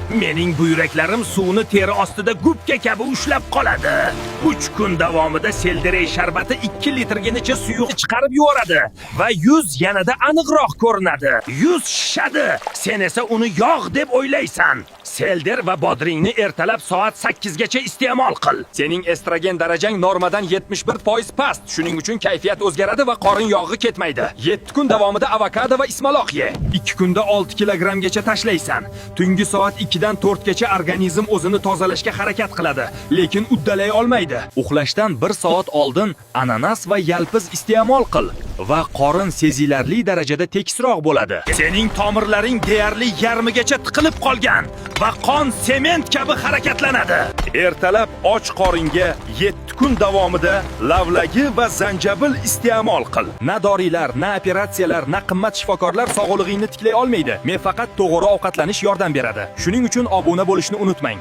Mening buyraklarim suvni teri ostida gubka kabi ushlab qoladi. 3 kun davomida selderey sharbati 2 litrgacha suyuq chiqarib yuboradi va yuz yanada aniqroq ko'rinadi. Yuz shishadi. Sen esa uni yog' deb o'ylaysan. Selder va bodringni ertalab soat 8 gacha iste'mol qil. Sening estrogen darajang normadan 71% past. Shuning uchun kayfiyat o'zgaradi va qorin yog'i ketmaydi. 7 kun davomida avokado va ismaloq ye. 2 kunda 6 kilogrammgacha tashlaysan. Tungi soat 2 dan 4 gacha organizm o'zini tozalashga harakat qiladi, lekin uddalay olmaydi. Uxlashdan 1 soat oldin ananas va yalpiz iste'mol qil va qorin sezilarli darajada tekisroq bo'ladi. Sening tomirlaring deyarli yarmigacha tiqilib qolgan va qon sement kabi harakatlanadi. Ertalab och qoringa 7 kun davomida lavlagi va zanjabil iste'mol qil. Na dorilar, na operatsiyalar, na qimmat shifokorlar sog'lig'ingni tiklay olmaydi. Men faqat to'g'ri ovqatlanish yordam beradi. Shuning uchun obuna bo'lishni unutmang.